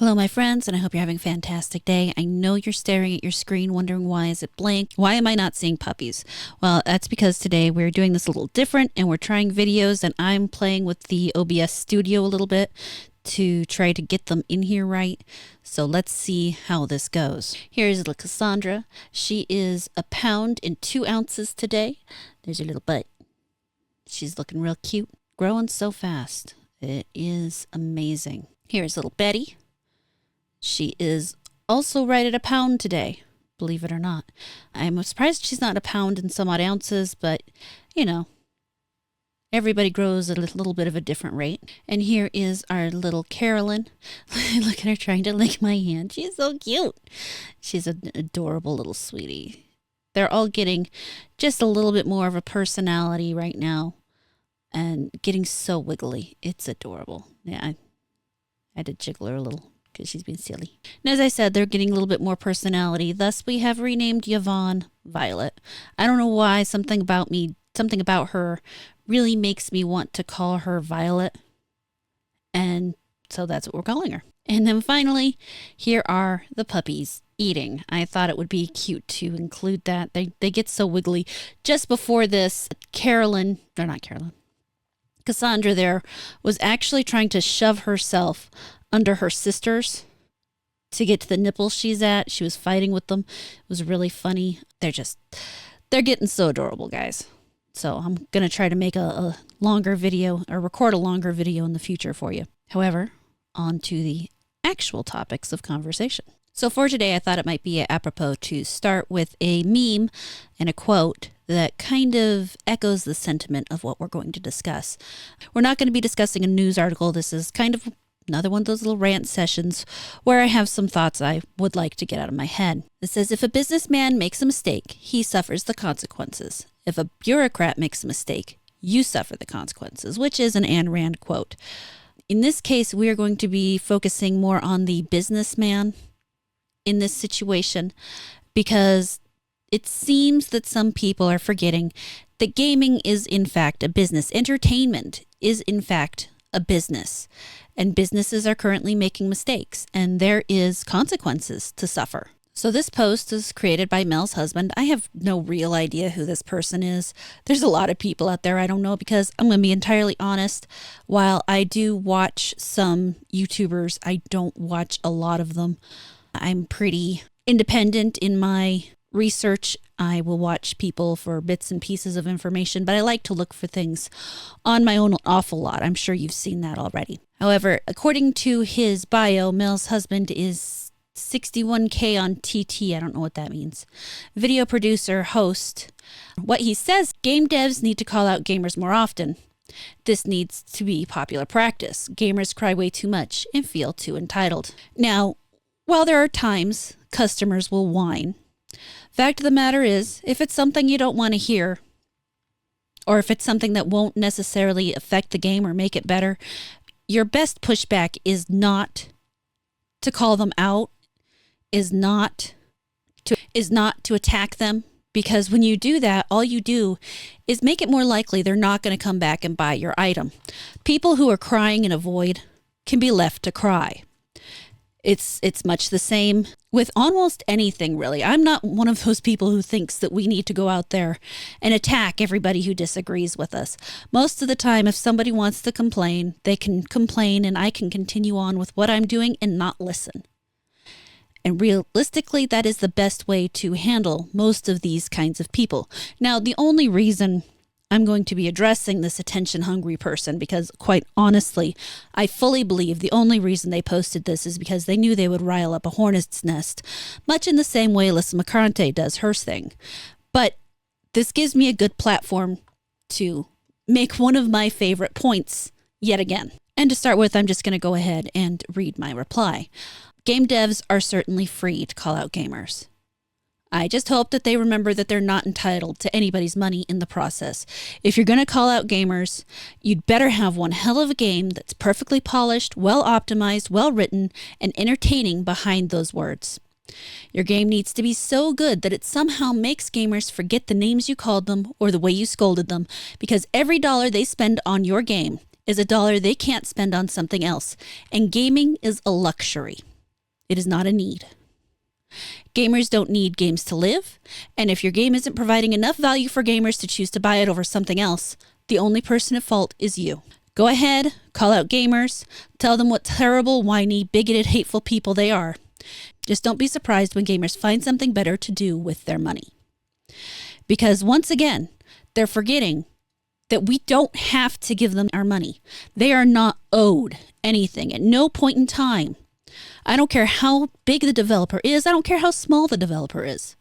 Hello, my friends, and I hope you're having a fantastic day. I know you're staring at your screen wondering why is it blank? Why am I not seeing puppies? Well, that's because today we're doing this a little different and we're trying videos and I'm playing with the OBS studio a little bit to try to get them in here right. So let's see how this goes. Here's little Cassandra. She is 1 pound and 2 ounces today. There's her little butt. She's looking real cute, growing so fast. It is amazing. Here's little Betty. She is also right at 1 pound today, believe it or not. I'm surprised she's not 1 pound and some odd ounces, but you know, everybody grows at a little bit of a different rate. And here is our little Carolyn. Look at her trying to lick my hand. She's so cute. She's an adorable little sweetie. They're all getting just a little bit more of a personality right now and getting so wiggly. It's adorable. Yeah, I had to jiggle her a little because she's been silly. And as I said, they're getting a little bit more personality. Thus, we have renamed Yvonne Violet. I don't know why. Something about her really makes me want to call her Violet. And so that's what we're calling her. And then finally, here are the puppies eating. I thought it would be cute to include that. They get so wiggly. Just before this, Cassandra there was actually trying to shove herself under her sisters to get to the nipples she's at. She was fighting with them. It was really funny. They're getting so adorable, guys. So I'm going to try to make a longer video or record a longer video in the future for you. However, on to the actual topics of conversation. So for today, I thought it might be apropos to start with a meme and a quote that kind of echoes the sentiment of what we're going to discuss. We're not going to be discussing a news article. This is kind of another one of those little rant sessions where I have some thoughts I would like to get out of my head. It says, if a businessman makes a mistake, he suffers the consequences. If a bureaucrat makes a mistake, you suffer the consequences, which is an Ayn Rand quote. In this case, we are going to be focusing more on the businessman in this situation because it seems that some people are forgetting that gaming is in fact a business. Entertainment is in fact a business. And businesses are currently making mistakes, and there is consequences to suffer. So this post is created by Mel's husband. I have no real idea who this person is. There's a lot of people out there I don't know because I'm going to be entirely honest. While I do watch some YouTubers, I don't watch a lot of them. I'm pretty independent in my research. I will watch people for bits and pieces of information, but I like to look for things on my own an awful lot. I'm sure you've seen that already. However, according to his bio, Mel's husband is 61K on TT. I don't know what that means. Video producer, host. What he says, game devs need to call out gamers more often. This needs to be popular practice. Gamers cry way too much and feel too entitled. Now, while there are times customers will whine, fact of the matter is, if it's something you don't want to hear, or if it's something that won't necessarily affect the game or make it better, your best pushback is not to call them out, is not to attack them, because when you do that, all you do is make it more likely they're not going to come back and buy your item. People who are crying in a void can be left to cry. It's much the same with almost anything, really. I'm not one of those people who thinks that we need to go out there and attack everybody who disagrees with us. Most of the time, if somebody wants to complain, they can complain and I can continue on with what I'm doing and not listen. And realistically, that is the best way to handle most of these kinds of people. Now, the only reason I'm going to be addressing this attention-hungry person because, quite honestly, I fully believe the only reason they posted this is because they knew they would rile up a hornet's nest, much in the same way Alyssa McCartney does her thing. But this gives me a good platform to make one of my favorite points yet again. And to start with, I'm just going to go ahead and read my reply. Game devs are certainly free to call out gamers. I just hope that they remember that they're not entitled to anybody's money in the process. If you're going to call out gamers, you'd better have one hell of a game that's perfectly polished, well optimized, well written, and entertaining behind those words. Your game needs to be so good that it somehow makes gamers forget the names you called them or the way you scolded them, because every dollar they spend on your game is a dollar they can't spend on something else, and gaming is a luxury. It is not a need. Gamers don't need games to live, and if your game isn't providing enough value for gamers to choose to buy it over something else, the only person at fault is you. Go ahead, call out gamers, tell them what terrible, whiny, bigoted, hateful people they are. Just don't be surprised when gamers find something better to do with their money. Because once again, they're forgetting that we don't have to give them our money. They are not owed anything at no point in time. I don't care how big the developer is. I don't care how small the developer is.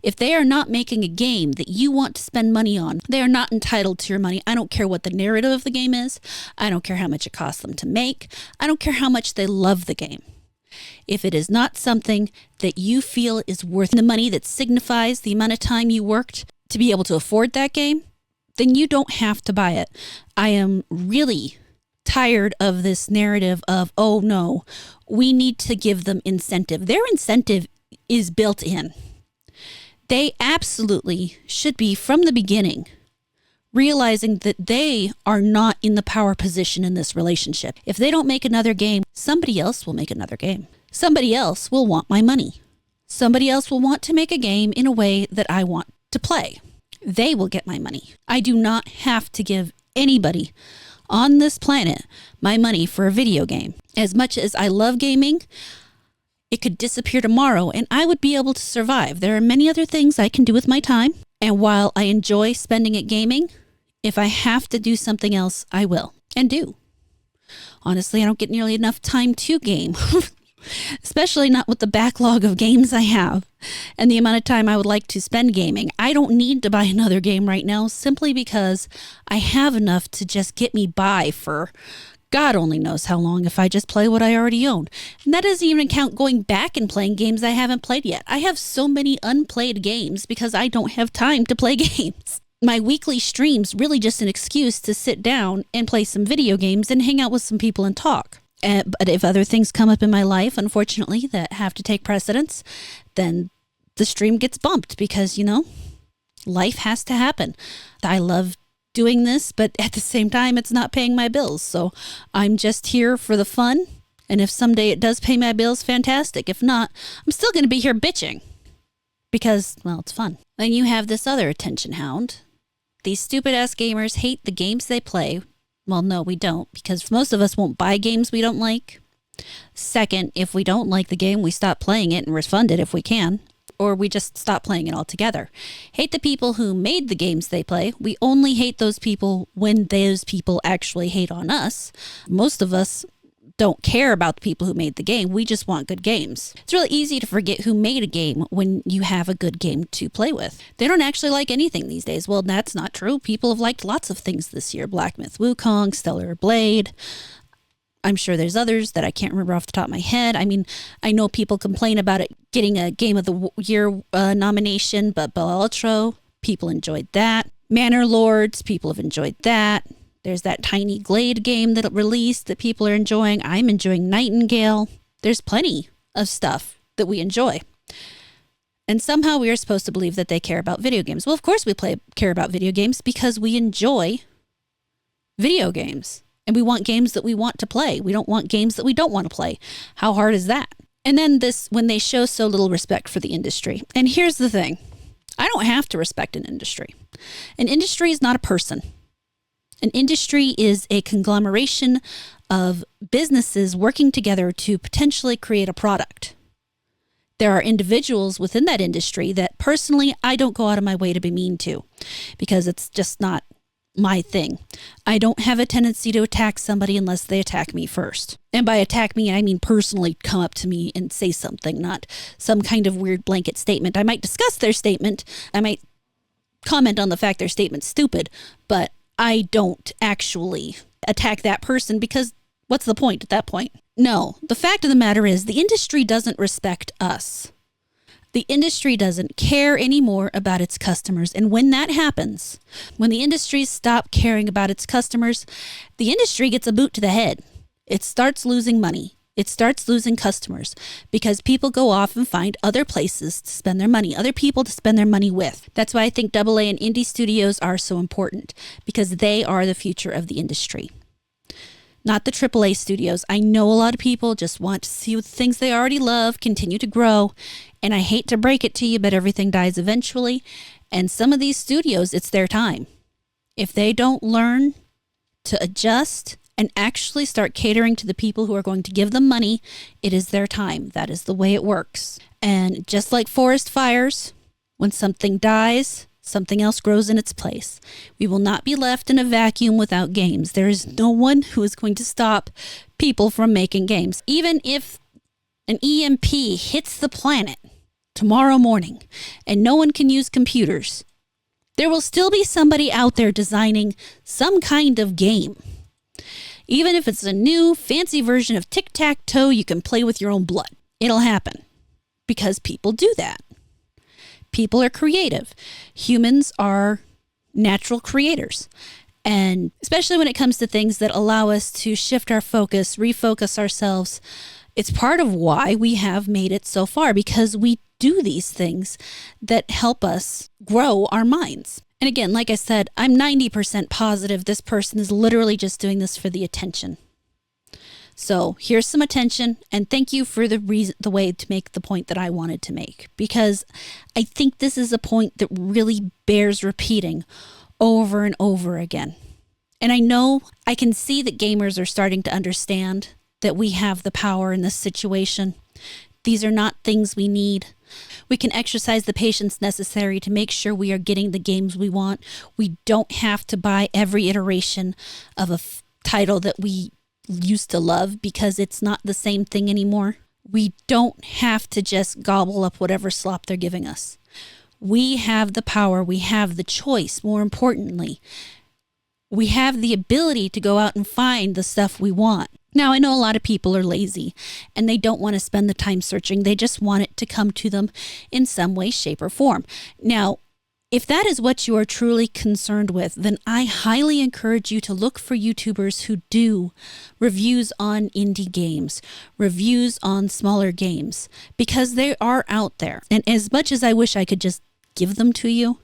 If they are not making a game that you want to spend money on, they are not entitled to your money. I don't care what the narrative of the game is. I don't care how much it costs them to make. I don't care how much they love the game. If it is not something that you feel is worth the money that signifies the amount of time you worked to be able to afford that game, then you don't have to buy it. I am really tired of this narrative of, oh no, we need to give them incentive. Their incentive is built in. They absolutely should be from the beginning realizing that they are not in the power position in this relationship. If they don't make another game, somebody else will make another game. Somebody else will want my money. Somebody else will want to make a game in a way that I want to play. They will get my money. I do not have to give anybody on this planet my money for a video game. As much as I love gaming, it could disappear tomorrow and I would be able to survive. There are many other things I can do with my time. And while I enjoy spending it gaming, if I have to do something else, I will and do. Honestly, I don't get nearly enough time to game, especially not with the backlog of games I have and the amount of time I would like to spend gaming. I don't need to buy another game right now simply because I have enough to just get me by for God only knows how long if I just play what I already own. And that doesn't even count going back and playing games I haven't played yet. I have so many unplayed games because I don't have time to play games. My weekly stream's really just an excuse to sit down and play some video games and hang out with some people and talk. But if other things come up in my life, unfortunately, that have to take precedence, then the stream gets bumped because, life has to happen. I love doing this, but at the same time, it's not paying my bills. So I'm just here for the fun. And if someday it does pay my bills, fantastic. If not, I'm still going to be here bitching because, well, it's fun. Then you have this other attention hound. These stupid ass gamers hate the games they play. Well, no, we don't, because most of us won't buy games we don't like. Second, if we don't like the game, we stop playing it and refund it if we can. Or we just stop playing it altogether. Hate the people who made the games they play. We only hate those people when those people actually hate on us. Most of us don't care about the people who made the game. We just want good games. It's really easy to forget who made a game when you have a good game to play with. They don't actually like anything these days. Well, that's not true. People have liked lots of things this year. Black Myth Wukong, Stellar Blade. I'm sure there's others that I can't remember off the top of my head. I mean, I know people complain about it getting a Game of the Year nomination, but Bellatro, people enjoyed that. Manor Lords, people have enjoyed that. There's that Tiny Glade game that released that people are enjoying. I'm enjoying Nightingale. There's plenty of stuff that we enjoy. And somehow we are supposed to believe that they care about video games. Well, of course we care about video games because we enjoy video games. And we want games that we want to play. We don't want games that we don't want to play. How hard is that? And then when they show so little respect for the industry. And here's the thing. I don't have to respect an industry. An industry is not a person. An industry is a conglomeration of businesses working together to potentially create a product. There are individuals within that industry that personally I don't go out of my way to be mean to because it's just not my thing. I don't have a tendency to attack somebody unless they attack me first. And by attack me, I mean personally come up to me and say something, not some kind of weird blanket statement. I might discuss their statement. I might comment on the fact their statement's stupid, but I don't actually attack that person because what's the point at that point? No, the fact of the matter is the industry doesn't respect us. The industry doesn't care anymore about its customers. And when that happens, when the industry stops caring about its customers, the industry gets a boot to the head. It starts losing money. It starts losing customers because people go off and find other places to spend their money, other people to spend their money with. That's why I think AA and indie studios are so important because they are the future of the industry. not the AAA studios. I know a lot of people just want to see the things they already love continue to grow. And I hate to break it to you, but everything dies eventually. And some of these studios, it's their time. If they don't learn to adjust and actually start catering to the people who are going to give them money, it is their time. That is the way it works. And just like forest fires, when something dies, something else grows in its place. We will not be left in a vacuum without games. There is no one who is going to stop people from making games. Even if an EMP hits the planet tomorrow morning and no one can use computers, there will still be somebody out there designing some kind of game. Even if it's a new fancy version of tic-tac-toe you can play with your own blood. It'll happen because people do that. People are creative. Humans are natural creators. And especially when it comes to things that allow us to shift our focus, refocus ourselves, it's part of why we have made it so far, because we do these things that help us grow our minds. And again, like I said, I'm 90% positive this person is literally just doing this for the attention. So here's some attention, and thank you for the way to make the point that I wanted to make, because I think this is a point that really bears repeating over and over again. And I know I can see that gamers are starting to understand that we have the power in this situation. These are not things we need. We can exercise the patience necessary to make sure we are getting the games we want. We don't have to buy every iteration of a title that we used to love because it's not the same thing anymore. We don't have to just gobble up whatever slop they're giving us. We have the power. We have the choice. More importantly, we have the ability to go out and find the stuff we want. Now, I know a lot of people are lazy and they don't want to spend the time searching. They just want it to come to them in some way, shape, or form. Now, if that is what you are truly concerned with, then I highly encourage you to look for YouTubers who do reviews on indie games, reviews on smaller games, because they are out there. And as much as I wish I could just give them to you,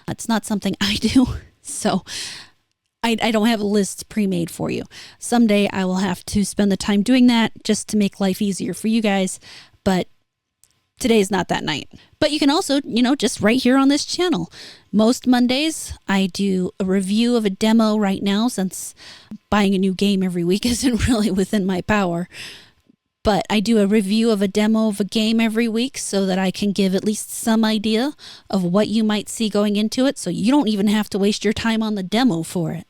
it's not something I do. So I don't have a list pre-made for you. Someday I will have to spend the time doing that just to make life easier for you guys. But today is not that night. But you can also, just right here on this channel. Most Mondays, I do a review of a demo right now, since buying a new game every week isn't really within my power. But I do a review of a demo of a game every week so that I can give at least some idea of what you might see going into it. So you don't even have to waste your time on the demo for it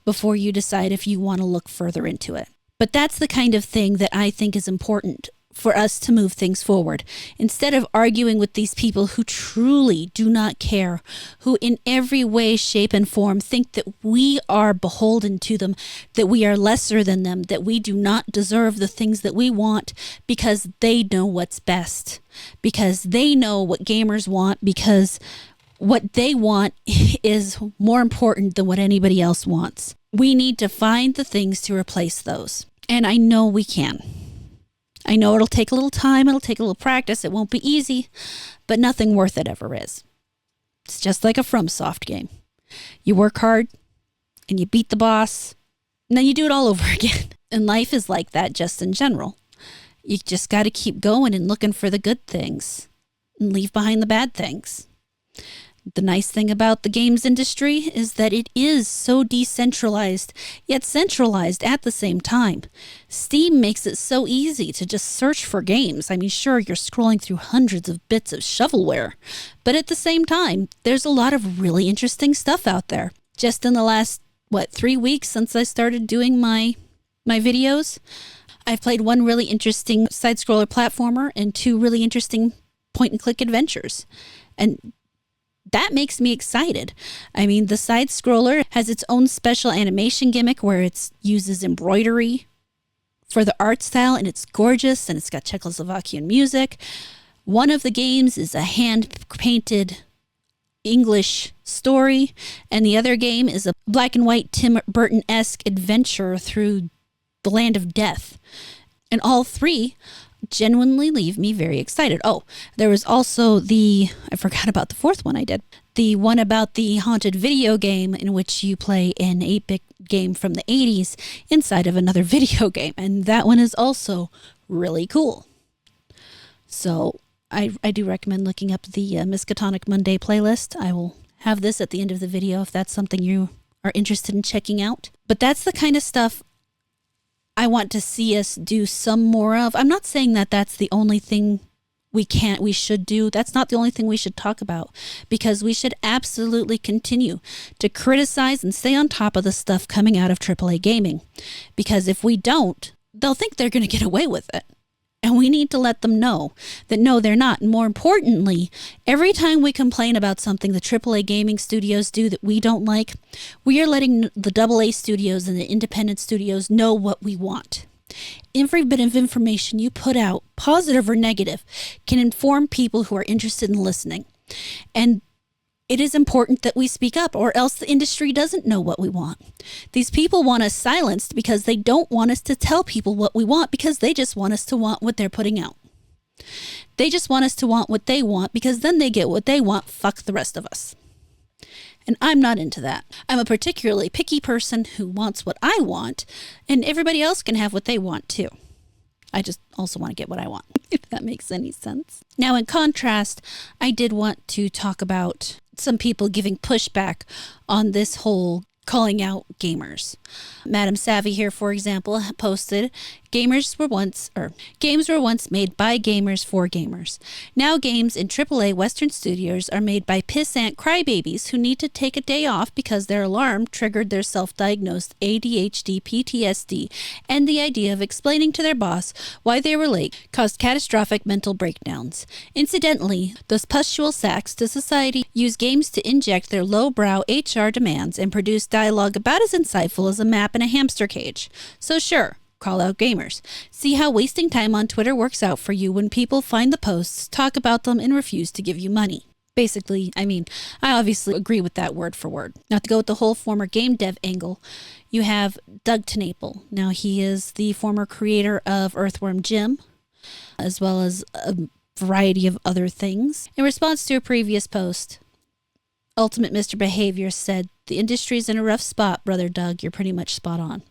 before you decide if you want to look further into it. But that's the kind of thing that I think is important for us to move things forward. Instead of arguing with these people who truly do not care, who in every way, shape, and form think that we are beholden to them, that we are lesser than them, that we do not deserve the things that we want because they know what's best, because they know what gamers want, because what they want is more important than what anybody else wants. We need to find the things to replace those. And I know we can. I know it'll take a little time, it'll take a little practice, it won't be easy, but nothing worth it ever is. It's just like a FromSoft game. You work hard, and you beat the boss, and then you do it all over again. And life is like that just in general. You just got to keep going and looking for the good things, and leave behind the bad things. The nice thing about the games industry is that it is so decentralized, yet centralized at the same time. Steam makes it so easy to just search for games. I mean, sure, you're scrolling through hundreds of bits of shovelware, but at the same time, there's a lot of really interesting stuff out there. Just in the last, 3 weeks since I started doing my videos, I've played one really interesting side-scroller platformer and 2 really interesting point-and-click adventures. And that makes me excited. I mean, the side scroller has its own special animation gimmick where it uses embroidery for the art style, and it's gorgeous, and it's got Czechoslovakian music. One of the games is a hand-painted English story, and the other game is a black and white Tim Burton-esque adventure through the land of death. And all 3 genuinely leave me very excited. Oh, there was also I forgot about the 4th one I did. The one about the haunted video game in which you play an 8-bit game from the 80s inside of another video game. And that one is also really cool. So I do recommend looking up the Miskatonic Monday playlist. I will have this at the end of the video if that's something you are interested in checking out. But that's the kind of stuff I want to see us do some more of. I'm not saying that that's the only thing we should do. That's not the only thing we should talk about, because we should absolutely continue to criticize and stay on top of the stuff coming out of AAA gaming. Because if we don't, they'll think they're going to get away with it. And we need to let them know that no, they're not. And more importantly, every time we complain about something the AAA gaming studios do that we don't like, we are letting the AA studios and the independent studios know what we want. Every bit of information you put out, positive or negative, can inform people who are interested in listening. And it is important that we speak up, or else the industry doesn't know what we want. These people want us silenced because they don't want us to tell people what we want, because they just want us to want what they're putting out. They just want us to want what they want, because then they get what they want. Fuck the rest of us. And I'm not into that. I'm a particularly picky person who wants what I want, and everybody else can have what they want too. I just also want to get what I want, if that makes any sense. Now, in contrast, I did want to talk about some people giving pushback on this whole calling out gamers. Madam Savvy here, for example, posted, games were once made by gamers for gamers. Now games in AAA Western studios are made by pissant crybabies who need to take a day off because their alarm triggered their self-diagnosed ADHD PTSD, and the idea of explaining to their boss why they were late caused catastrophic mental breakdowns. Incidentally, those pustule sacks to society use games to inject their lowbrow HR demands and produce dialogue about as insightful as a map in a hamster cage. So sure, call out gamers. See how wasting time on Twitter works out for you when people find the posts, talk about them, and refuse to give you money. Basically, I obviously agree with that word for word. Now, to go with the whole former game dev angle, you have Doug TenNapel. Now, he is the former creator of Earthworm Jim, as well as a variety of other things. In response to a previous post, Ultimate Mr. Behavior said, "The industry's in a rough spot, brother Doug. You're pretty much spot on."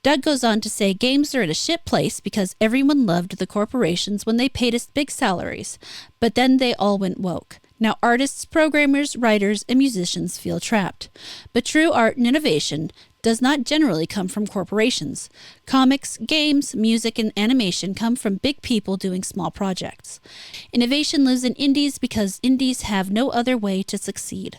Doug goes on to say, games are in a shit place because everyone loved the corporations when they paid us big salaries, but then they all went woke. Now artists, programmers, writers, and musicians feel trapped. But true art and innovation does not generally come from corporations. Comics, games, music, and animation come from big people doing small projects. Innovation lives in indies because indies have no other way to succeed.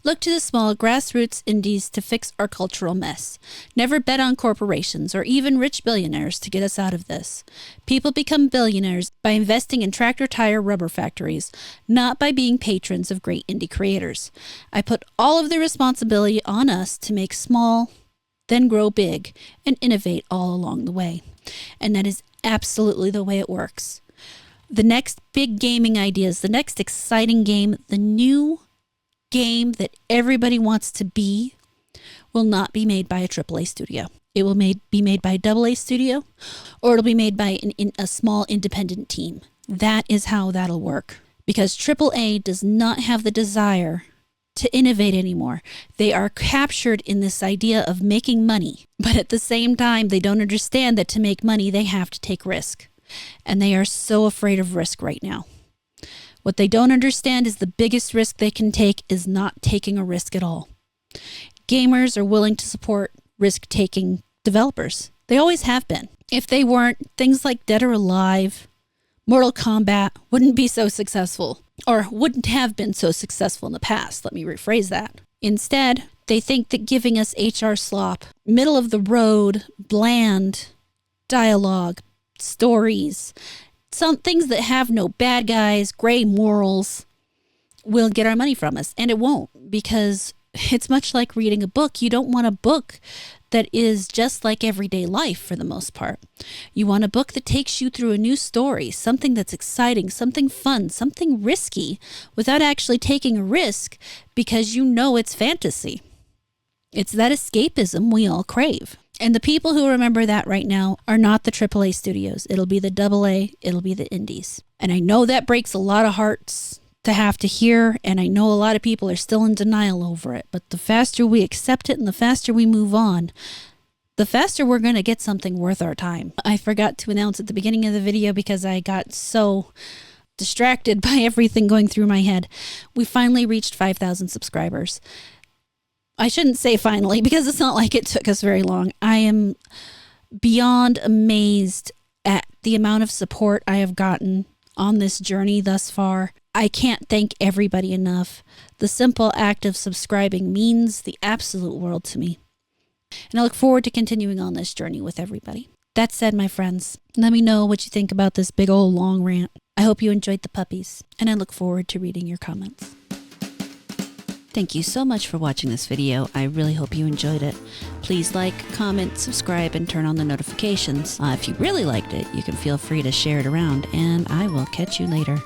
Look to the small grassroots indies to fix our cultural mess. Never bet on corporations or even rich billionaires to get us out of this. People become billionaires by investing in tractor tire rubber factories, not by being patrons of great indie creators. I put all of the responsibility on us to make small, then grow big, and innovate all along the way. And that is absolutely the way it works. The next big gaming ideas, the next exciting game, the new game that everybody wants to be will not be made by a AAA studio. It will be made by a AA studio, or it'll be made by a small independent team. That is how that'll work. Because AAA does not have the desire to innovate anymore. They are captured in this idea of making money. But at the same time, they don't understand that to make money, they have to take risk. And they are so afraid of risk right now. What they don't understand is the biggest risk they can take is not taking a risk at all. Gamers are willing to support risk-taking developers. They always have been. If they weren't, things like Dead or Alive, Mortal Kombat wouldn't be so successful, or wouldn't have been so successful in the past. Let me rephrase that. Instead, they think that giving us HR slop, middle of the road, bland dialogue, stories, some things that have no bad guys, gray morals, will get our money from us. And it won't, because it's much like reading a book. You don't want a book that is just like everyday life for the most part. You want a book that takes you through a new story, something that's exciting, something fun, something risky, without actually taking a risk because you know it's fantasy. It's that escapism we all crave. And the people who remember that right now are not the AAA studios. It'll be the AA, it'll be the indies. And I know that breaks a lot of hearts to have to hear, and I know a lot of people are still in denial over it, but the faster we accept it and the faster we move on, the faster we're going to get something worth our time. I forgot to announce at the beginning of the video because I got so distracted by everything going through my head. We finally reached 5,000 subscribers. I shouldn't say finally because it's not like it took us very long. I am beyond amazed at the amount of support I have gotten on this journey thus far. I can't thank everybody enough. The simple act of subscribing means the absolute world to me. And I look forward to continuing on this journey with everybody. That said, my friends, let me know what you think about this big old long rant. I hope you enjoyed the puppies, and I look forward to reading your comments. Thank you so much for watching this video. I really hope you enjoyed it. Please like, comment, subscribe, and turn on the notifications. If you really liked it, you can feel free to share it around, and I will catch you later.